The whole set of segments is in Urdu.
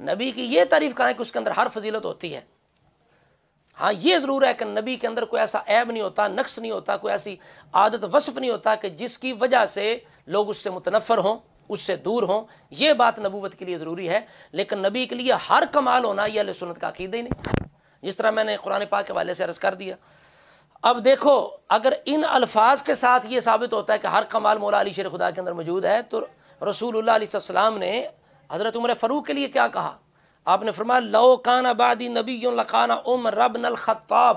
نبی کی یہ تعریف کہاں ہے کہ اس کے اندر ہر فضیلت ہوتی ہے؟ ہاں یہ ضرور ہے کہ نبی کے اندر کوئی ایسا عیب نہیں ہوتا، نقص نہیں ہوتا، کوئی ایسی عادت وصف نہیں ہوتا کہ جس کی وجہ سے لوگ اس سے متنفر ہوں، اس سے دور ہوں. یہ بات نبوت کے لیے ضروری ہے. لیکن نبی کے لیے ہر کمال ہونا یہ اہل سنت کا عقیدہ ہی نہیں، جس طرح میں نے قرآن پاک کے حوالے سے عرض کر دیا. اب دیکھو، اگر ان الفاظ کے ساتھ یہ ثابت ہوتا ہے کہ ہر کمال مولا علی شیر خدا کے اندر موجود ہے، تو رسول اللہ علیہ السلام نے حضرت عمر فاروق کے لیے کیا کہا؟ آپ نے فرمایا لو کان بعدی نبی لکان عمر بن الخطاب،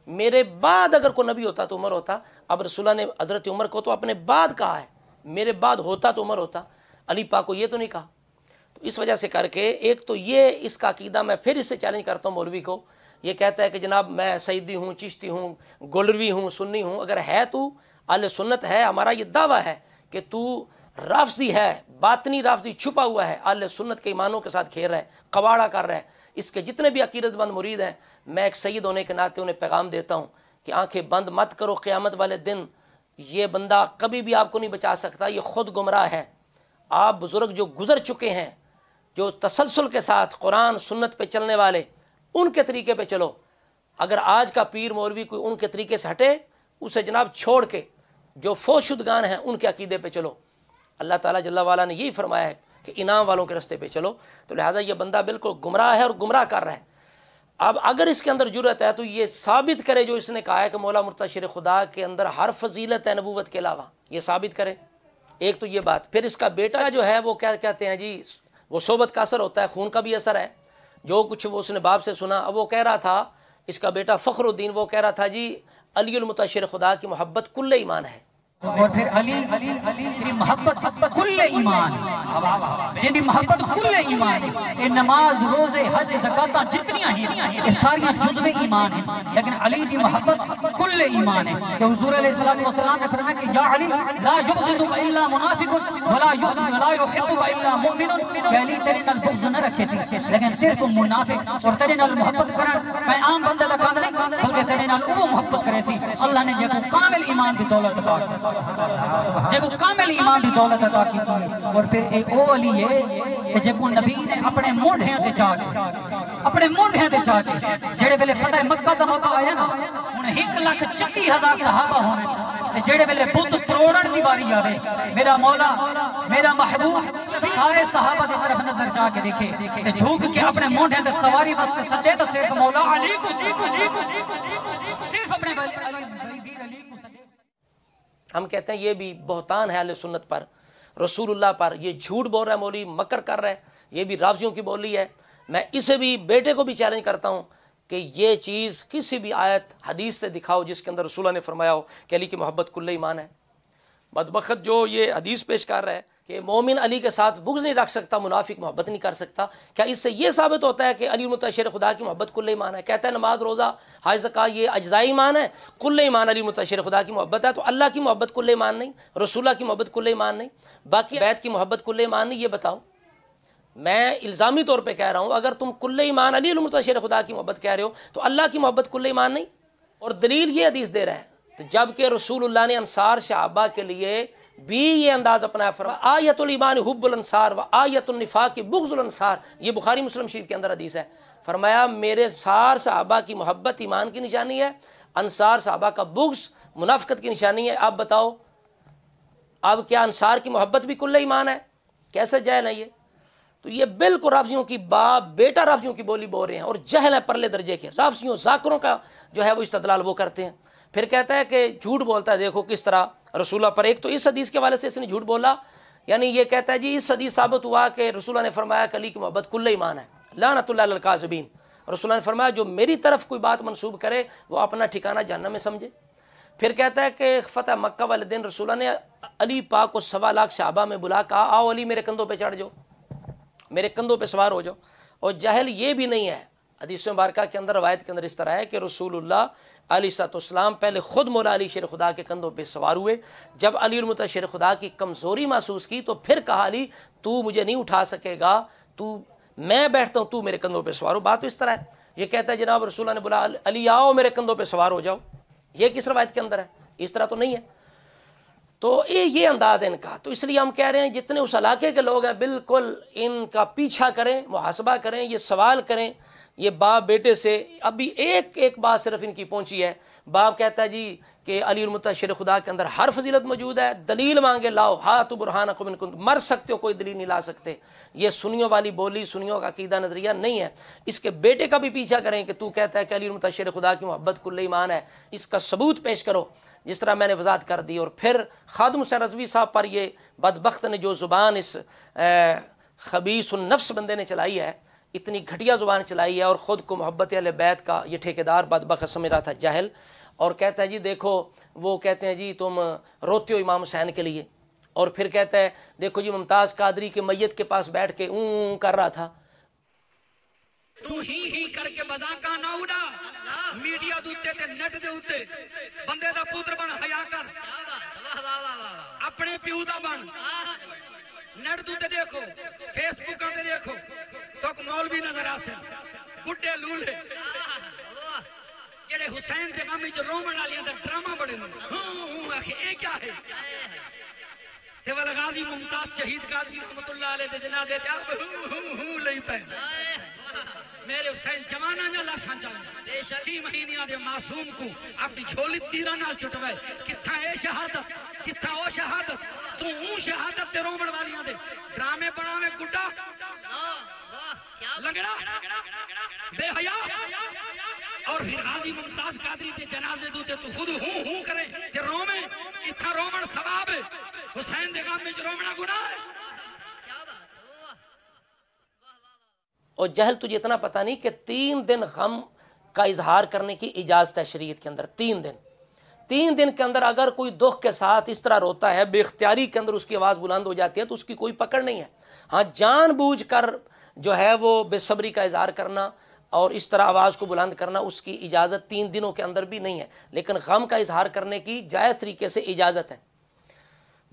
میرے بعد اگر کوئی نبی ہوتا تو عمر ہوتا. اب رسول اللہ نے حضرت عمر کو تو اپنے بعد کہا ہے، میرے بعد ہوتا تو عمر ہوتا. علی پاک کو یہ تو نہیں کہا. تو اس وجہ سے کر کے ایک تو یہ اس کا عقیدہ میں پھر اس سے چیلنج کرتا ہوں مولوی کو. یہ کہتا ہے کہ جناب میں سیدی ہوں، چشتی ہوں، گولروی ہوں، سنی ہوں. اگر ہے تو اہل سنت ہے، ہمارا یہ دعویٰ ہے کہ تو رافضی ہے، باطنی رافضی چھپا ہوا ہے، اہل سنت کے ایمانوں کے ساتھ کھیل رہا ہے، قواڑا کر رہا ہے. اس کے جتنے بھی عقیدت مند مرید ہیں، میں ایک سید ہونے کے ناطے انہیں پیغام دیتا ہوں کہ آنکھیں بند مت کرو. قیامت والے دن یہ بندہ کبھی بھی آپ کو نہیں بچا سکتا، یہ خود گمراہ ہے. آپ بزرگ جو گزر چکے ہیں، جو تسلسل کے ساتھ قرآن سنت پہ چلنے والے، ان کے طریقے پہ چلو. اگر آج کا پیر مولوی کوئی ان کے طریقے سے ہٹے، اسے جناب چھوڑ کے جو فوت شدگان ہیں ان کے عقیدے پہ چلو. اللہ تعالیٰ جل وعلا نے یہی فرمایا ہے کہ انعام والوں کے راستے پہ چلو. تو لہٰذا یہ بندہ بالکل گمراہ ہے اور گمراہ کر رہا ہے. اب اگر اس کے اندر جرأت ہے تو یہ ثابت کرے جو اس نے کہا ہے کہ مولا مرتضی شیر خدا کے اندر ہر فضیلت ہے نبوت کے علاوہ، یہ ثابت کرے. ایک تو یہ بات. پھر اس کا بیٹا جو ہے وہ کیا کہتے ہیں جی، وہ صحبت کا اثر ہوتا ہے، خون کا بھی اثر ہے. جو کچھ وہ اس نے باپ سے سنا، اب وہ کہہ رہا تھا اس کا بیٹا فخر الدین، وہ کہہ رہا تھا جی علی المرتضی شیر خدا کی محبت کل ایمان ہے. اور پھر علی کی محبت کل ایمان، جن کی محبت کل ایمان ہے. یہ نماز، روزے، حج، زکاتاں جتنیاں ہیں یہ ساری جزو ایمان ہیں، لیکن علی کی محبت کل ایمان ہے. کہ حضور علیہ السلام نے فرمایا کہ یا علی لا یبغضک الا منافق ولا یحبک الا مؤمن. کہ علی تیرے نال بغض نہ رکھے سی لیکن صرف منافق اور تیرے نال محبت کرن میں عام بندے دا کام نہیں، بلکہ تیرے نال وہ محبت کرے سی اللہ نے جے کو کامل ایمان کی دولت عطا کی، جے کو کامل ایمان کی دولت عطا کی. اور پھر ایک او علی ہے کہ جے کو نبی نے اپنے موڑھیاں تے چا کے، اپنے موڑھیاں تے چا کے جڑے ویلے فتح مکہ دا موقع آیا نا، ہن 1,36,000 صحابہ ہونے، جڑے ویلے بت تروڑن دی واری آوے، میرا مولا میرا محبوب سارے صحابہ دی طرف نظر چا کے دیکھے تے جھوک کے اپنے موڑھیاں تے سواری واسطے سجے تو صرف مولا علی کو صرف اپنے علی کو سجے. ہم کہتے ہیں یہ بھی بہتان ہے اہل سنت پر، رسول اللہ پر. یہ جھوٹ بول رہا ہے مولوی، مکر کر رہا ہے، یہ بھی رافضیوں کی بولی ہے. میں اسے بھی بیٹے کو بھی چیلنج کرتا ہوں کہ یہ چیز کسی بھی آیت حدیث سے دکھاؤ جس کے اندر رسول اللہ نے فرمایا ہو کہ علی کی محبت کل ایمان ہے. بدبخت جو یہ حدیث پیش کر رہا ہے کہ مومن علی کے ساتھ بغض نہیں رکھ سکتا، منافق محبت نہیں کر سکتا، کیا اس سے یہ ثابت ہوتا ہے کہ علی المرتضی شیر خدا کی محبت کل ایمان ہے؟ کہتا ہے نماز، روزہ، حج، زکات یہ اجزائی ایمان ہے، کل ایمان علی المرتضی شیر خدا کی محبت ہے. تو اللہ کی محبت کل ایمان نہیں، رسول اللہ کی محبت کل ایمان نہیں، باقی بیت کی محبت کل ایمان نہیں. یہ بتاؤ. میں الزامی طور پہ کہہ رہا ہوں اگر تم کل ایمان علی المرتضی شیر خدا کی محبت کہہ رہے ہو تو اللہ کی محبت کل ایمان نہیں. اور دلیل یہ حدیث دے رہا ہے. تو جب کہ رسول اللہ نے انصار صحابہ کے لیے بھی یہ انداز اپنایا، فرمایا آیت الایمان حب الانصار و آیت النفاق بغض الانصار. یہ بخاری مسلم شریف کے اندر حدیث ہے. فرمایا میرے سار صحابہ کی محبت ایمان کی نشانی ہے، انصار صحابہ کا بغض منافقت کی نشانی ہے. آپ بتاؤ اب کیا انصار کی محبت بھی کل ایمان ہے؟ کیسے جہل ہے یہ؟ تو یہ بالکل رافضیوں کی باپ بیٹا رافضیوں کی بولی بول رہے ہیں، اور جہل ہے پرلے درجے کے. رافضیوں ذاکروں کا جو ہے وہ استدلال وہ کرتے ہیں. پھر کہتا ہے کہ جھوٹ بولتا ہے، دیکھو کس طرح رسول اللہ پر. ایک تو اس حدیث کے حوالے سے اس نے جھوٹ بولا، یعنی یہ کہتا ہے جی اس حدیث ثابت ہوا کہ رسول اللہ نے فرمایا کہ علی کی محبت کل ایمان ہے، لعنت اللہ علی الکاذبین. رسول اللہ نے فرمایا جو میری طرف کوئی بات منسوب کرے وہ اپنا ٹھکانہ جہنم میں سمجھے. پھر کہتا ہے کہ فتح مکہ والے دن رسول اللہ نے علی پاک کو 1.25 لاکھ صحابہ میں بلا کہا آؤ علی میرے کندھوں پہ چڑھ جاؤ، میرے کندھوں پہ سوار ہو جاؤ. اور جہل یہ بھی نہیں ہے، حدیث مبارکہ کے اندر روایت کے اندر اس طرح ہے کہ رسول اللہ علیہ السلام پہلے خود مولا علی شیر خدا کے کندھوں پہ سوار ہوئے. جب علی المرتضی شیر خدا کی کمزوری محسوس کی تو پھر کہا علی تو مجھے نہیں اٹھا سکے گا، تو میں بیٹھتا ہوں تو میرے کندھوں پہ سوار ہو. بات تو اس طرح ہے. یہ کہتا ہے جناب رسول اللہ نے بولا علی آؤ میرے کندھوں پہ سوار ہو جاؤ. یہ کس روایت کے اندر ہے؟ اس طرح تو نہیں ہے. تو یہ انداز ہے ان کا. تو اس لیے ہم کہہ رہے ہیں جتنے اس علاقے کے لوگ ہیں بالکل ان کا پیچھا کریں, محاسبہ کریں, یہ سوال کریں. یہ باپ بیٹے سے ابھی ایک بات صرف ان کی پہنچی ہے. باپ کہتا ہے جی کہ علی المطلق شیر خدا کے اندر ہر فضیلت موجود ہے, دلیل مانگے لاؤ, ہاتھ برہانکم ان کنتم, مر سکتے ہو کوئی دلیل نہیں لا سکتے. یہ سنیوں والی بولی, سنیوں کا عقیدہ نظریہ نہیں ہے. اس کے بیٹے کا بھی پیچھا کریں کہ تو کہتا ہے کہ علی المطلق شیر خدا کی محبت کل ایمان ہے, اس کا ثبوت پیش کرو جس طرح میں نے وضاحت کر دی. اور پھر خادم حسین رضوی صاحب پر یہ بدبخت نے جو زبان اس خبیث النفس بندے نے چلائی ہے, اتنی گھٹیا زبان چلائی ہے, اور خود کو محبت اہل بیت کا یہ ٹھیکیدار بدبخت سمجھ رہا تھا, جاہل. اور کہتا ہے جی دیکھو, وہ کہتے ہیں جی تم روتے ہو امام حسین کے لیے, اور پھر کہتا ہے دیکھو جی ممتاز قادری کے میت کے پاس بیٹھ کے اون کر رہا تھا. تو ہی کر کے بزاکا نہ اڑا, میڈیا دوتے تے نیٹ دے اوتے بندے دا پوتر بن, حیا کر, اپنے پیو دا بن. نیٹ دوتے دیکھو, فیس بک تے دیکھو, تو مولوی نظر آسے گڈے لولے جڑے حسین دے غم وچ رومن والیاں دا ڈرامہ بڑے نے. ہوں آکھے اے کیا ہے؟ تے والا غازی ممتاز شہید قادری رحمت اللہ علیہ دے جنازے تے آپ ہوں لئی پے. میرے حسین جوانہ نہ لاشاں چاہیے, 6 مہینیاں دے معصوم کو اپنی جھولی تیرہ نال چٹوائے. کتھا اے شہادت, کتھا او شہادت, تو اون شہادت تے رومن والیاں دے ڈرامے بناوے گڈا لنگڑا بے حیا. اور پھر غازی ممتاز قادری دے جنازے دوتے تو خود ہوں کرے کہ رومے, اتھا رومن ثواب ہے, حسین دے غم وچ رومنا گناہ ہے. اور جہل تجھے اتنا پتہ نہیں کہ 3 دن غم کا اظہار کرنے کی اجازت ہے شریعت کے اندر. 3 دن کے اندر اگر کوئی دکھ کے ساتھ اس طرح روتا ہے, بے اختیاری کے اندر اس کی آواز بلند ہو جاتی ہے, تو اس کی کوئی پکڑ نہیں ہے. ہاں جان بوجھ کر جو ہے وہ بے صبری کا اظہار کرنا اور اس طرح آواز کو بلند کرنا, اس کی اجازت 3 دنوں کے اندر بھی نہیں ہے. لیکن غم کا اظہار کرنے کی جائز طریقے سے اجازت ہے,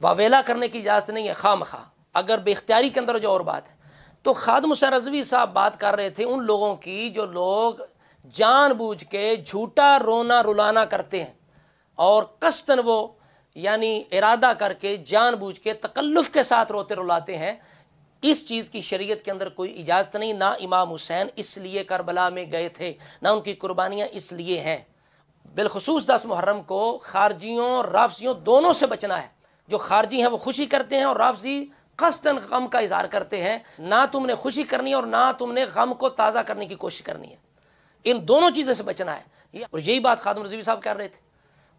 واویلا کرنے کی اجازت نہیں ہے خواہ مخواہ. اگر بے اختیاری کے اندر جو اور بات ہے. تو خادم حسین رضوی صاحب بات کر رہے تھے ان لوگوں کی جو لوگ جان بوجھ کے جھوٹا رونا رلانا کرتے ہیں, اور قصداً وہ یعنی ارادہ کر کے جان بوجھ کے تکلف کے ساتھ روتے رلاتے ہیں. اس چیز کی شریعت کے اندر کوئی اجازت نہیں. نہ امام حسین اس لیے کربلا میں گئے تھے, نہ ان کی قربانیاں اس لیے ہیں. بالخصوص 10 محرم کو خارجیوں رافضیوں دونوں سے بچنا ہے. جو خارجی ہیں وہ خوشی کرتے ہیں, اور رافضی قصداً غم کا اظہار کرتے ہیں. نہ تم نے خوشی کرنی ہے اور نہ تم نے غم کو تازہ کرنے کی کوشش کرنی ہے. ان دونوں چیزوں سے بچنا ہے. اور یہی بات خادم رضوی صاحب کر رہے تھے.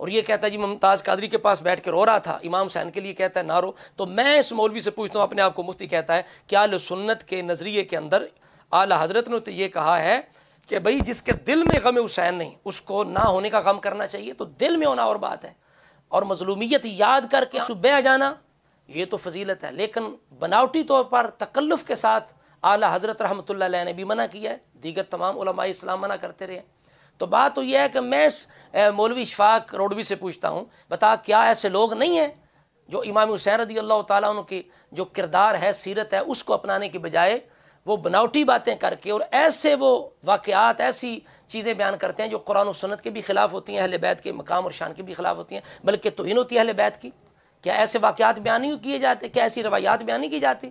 اور یہ کہتا ہے جی ممتاز قادری کے پاس بیٹھ کے رو رہا تھا, امام حسین کے لیے کہتا ہے نہ رو. تو میں اس مولوی سے پوچھتا ہوں, اپنے آپ کو مفتی کہتا ہے کہ اہل سنت کے نظریے کے اندر اعلی حضرت نے تو یہ کہا ہے کہ بھئی جس کے دل میں غم حسین نہیں اس کو نہ ہونے کا غم کرنا چاہیے. تو دل میں ہونا اور بات ہے, اور مظلومیت یاد کر کے بہ جانا یہ تو فضیلت ہے. لیکن بناوٹی طور پر تکلف کے ساتھ اعلی حضرت رحمۃ اللہ علیہ نے بھی منع کیا ہے, دیگر تمام علماء اسلام منع کرتے رہے. تو بات تو یہ ہے کہ میں اس مولوی اشفاق روڈوی سے پوچھتا ہوں, بتا کیا ایسے لوگ نہیں ہیں جو امام حسین رضی اللہ تعالیٰ عنہ کی جو کردار ہے, سیرت ہے, اس کو اپنانے کی بجائے وہ بناوٹی باتیں کر کے اور ایسے وہ واقعات, ایسی چیزیں بیان کرتے ہیں جو قرآن و سنت کے بھی خلاف ہوتی ہیں, اہل بیت کے مقام اور شان کے بھی خلاف ہوتی ہیں, بلکہ توہین ہوتی ہے اہل بیت کی. کیا ایسے واقعات بیان نہیں کیے جاتے؟ کیا ایسی روایات بیان نہیں کی جاتی؟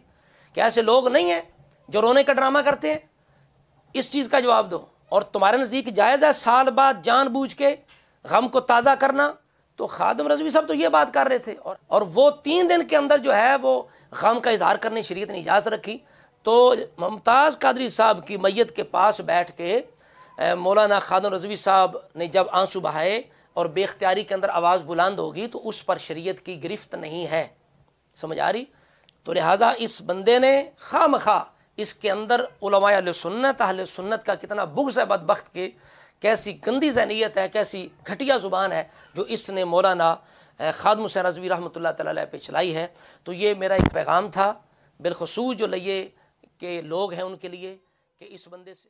کیا ایسے لوگ نہیں ہیں جو رونے کا ڈرامہ کرتے ہیں؟ اس چیز کا جواب دو. اور تمہارے نزدیک جائز ہے سال بعد جان بوجھ کے غم کو تازہ کرنا؟ تو خادم رضوی صاحب تو یہ بات کر رہے تھے, اور وہ 3 دن کے اندر جو ہے وہ غم کا اظہار کرنے شریعت نے اجازت رکھی. تو ممتاز قادری صاحب کی میت کے پاس بیٹھ کے مولانا خادم رضوی صاحب نے جب آنسو بہائے اور بے اختیاری کے اندر آواز بلند ہوگی, تو اس پر شریعت کی گرفت نہیں ہے. سمجھ آ رہی؟ تو لہٰذا اس بندے نے خواہ مخواہ اس کے اندر علماء اہل سنت کا کتنا بغض ہے بدبخت کے, کیسی گندی ذہنیت ہے, کیسی گھٹیا زبان ہے جو اس نے مولانا خادم حسین رضوی رحمۃ اللہ تعالیٰ علیہ پہ چلائی ہے. تو یہ میرا ایک پیغام تھا بالخصوص جو لیے کہ لوگ ہیں ان کے لیے کہ اس بندے سے